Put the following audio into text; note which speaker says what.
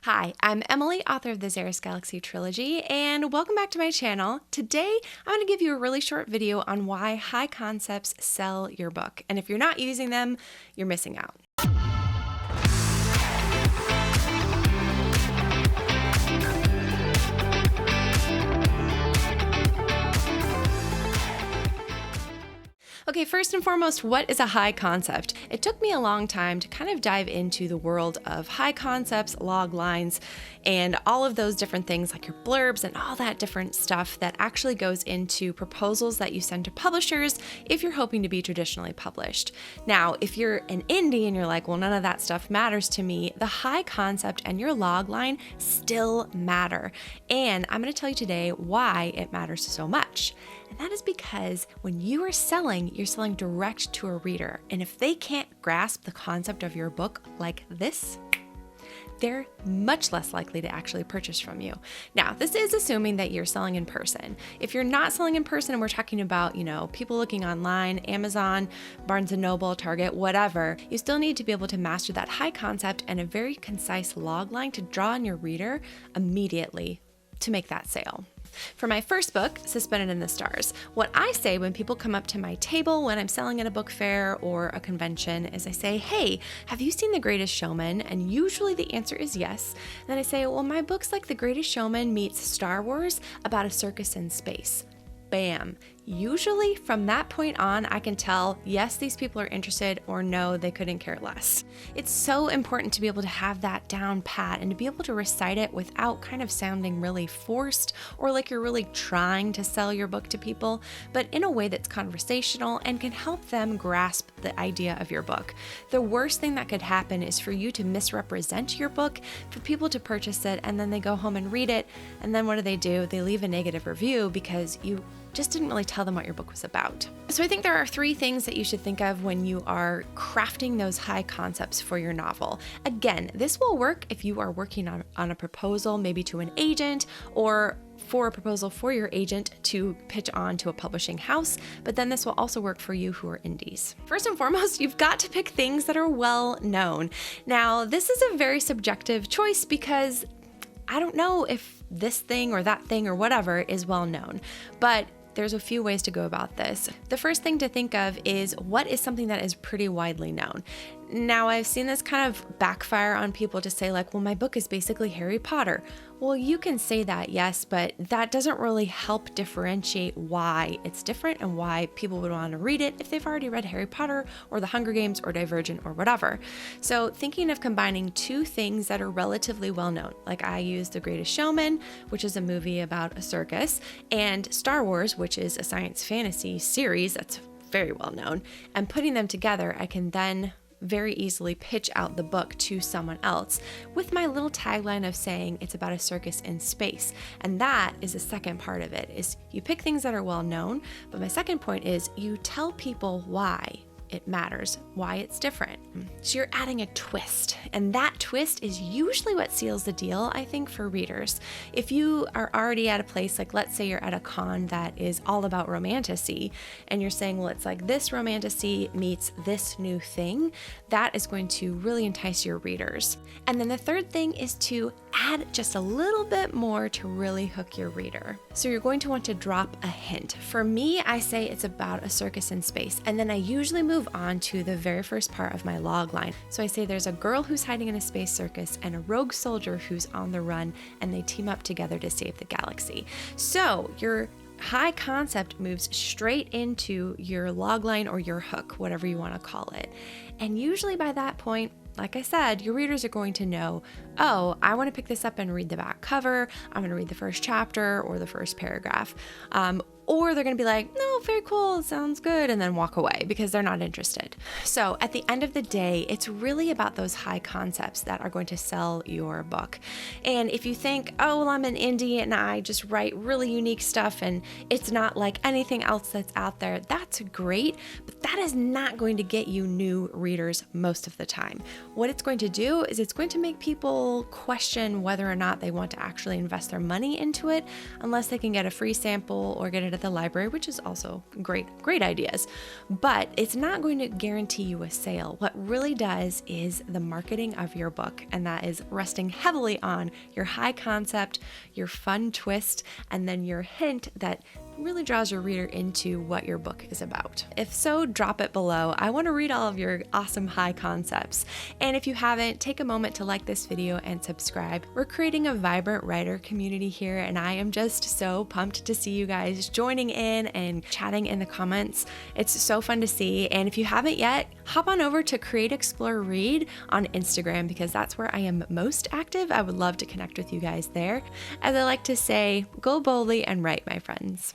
Speaker 1: Hi, I'm Emily, author of the XERUS Galaxy Trilogy, and welcome back to my channel. Today, I'm going to give you a really short video on why high concepts sell your book. And if you're not using them, you're missing out. Okay, first and foremost, what is a high concept? It took me a long time to kind of dive into the world of high concepts, log lines, and all of those different things like your blurbs and all that different stuff that actually goes into proposals that you send to publishers if you're hoping to be traditionally published. Now, if you're an indie and you're like, well, none of that stuff matters to me, the high concept and your log line still matter. And I'm going to tell you today why it matters so much. And that is because when you are selling, you're selling direct to a reader. And if they can't grasp the concept of your book like this, they're much less likely to actually purchase from you. Now, this is assuming that you're selling in person. If you're not selling in person and we're talking about, people looking online, Amazon, Barnes & Noble, Target, whatever, you still need to be able to master that high concept and a very concise log line to draw on your reader immediately to make that sale. For my first book, Suspended in the Stars, what I say when people come up to my table when I'm selling at a book fair or a convention is I say, hey, have you seen The Greatest Showman? And usually the answer is yes. And then I say, well, my book's like The Greatest Showman meets Star Wars about a circus in space. Bam. Usually from that point on, I can tell, yes, these people are interested, or no, they couldn't care less. It's so important to be able to have that down pat and to be able to recite it without kind of sounding really forced or like you're really trying to sell your book to people, but in a way that's conversational and can help them grasp the idea of your book. The worst thing that could happen is for you to misrepresent your book, for people to purchase it, and then they go home and read it, and then what do? They leave a negative review because you just didn't really tell them what your book was about. So I think there are 3 things that you should think of when you are crafting those high concepts for your novel. Again, this will work if you are working on a proposal, maybe to an agent, or for a proposal for your agent to pitch on to a publishing house, but then this will also work for you who are indies. First and foremost, you've got to pick things that are well known. Now, this is a very subjective choice because I don't know if this thing or that thing or whatever is well known, but there's a few ways to go about this. The first thing to think of is what is something that is pretty widely known. Now, I've seen this kind of backfire on people to say like, well, my book is basically Harry Potter. Well, you can say that, yes, but that doesn't really help differentiate why it's different and why people would want to read it if they've already read Harry Potter or The Hunger Games or Divergent or whatever. So thinking of combining 2 things that are relatively well known, like I use The Greatest Showman, which is a movie about a circus, and Star Wars, which is a science fantasy series that's very well known, and putting them together, I can then very easily pitch out the book to someone else with my little tagline of saying it's about a circus in space. And that is the second part of it, is you pick things that are well known, but my second point is you tell people why it matters, why it's different. So you're adding a twist, and that twist is usually what seals the deal, I think, for readers. If you are already at a place, like let's say you're at a con that is all about romantasy, and you're saying, well, it's like this romantasy meets this new thing, that is going to really entice your readers. And then the third thing is to add just a little bit more to really hook your reader. So you're going to want to drop a hint. For me, I say it's about a circus in space, and then I usually move on to the very first part of my log line. So I say there's a girl who's hiding in a space circus and a rogue soldier who's on the run, and they team up together to save the galaxy. So your high concept moves straight into your log line or your hook, whatever you want to call it. And usually by that point, like I said, your readers are going to know, oh, I want to pick this up and read the back cover. I'm going to read the first chapter or the first paragraph. Or they're going to be like, no, very cool, sounds good, and then walk away because they're not interested. So at the end of the day, it's really about those high concepts that are going to sell your book. And if you think, oh, well, I'm an indie and I just write really unique stuff and it's not like anything else that's out there, that's great, but that is not going to get you new readers most of the time. What it's going to do is it's going to make people question whether or not they want to actually invest their money into it unless they can get a free sample or get it at the library, which is also great ideas. But it's not going to guarantee you a sale. What really does is the marketing of your book, and that is resting heavily on your high concept, your fun twist, and then your hint that really draws your reader into what your book is about. If so, drop it below. I want to read all of your awesome high concepts. And if you haven't, take a moment to like this video and subscribe. We're creating a vibrant writer community here, and I am just so pumped to see you guys joining in and chatting in the comments. It's so fun to see. And if you haven't yet, hop on over to Create, Explore, Read on Instagram, because that's where I am most active. I would love to connect with you guys there. As I like to say, go boldly and write, my friends.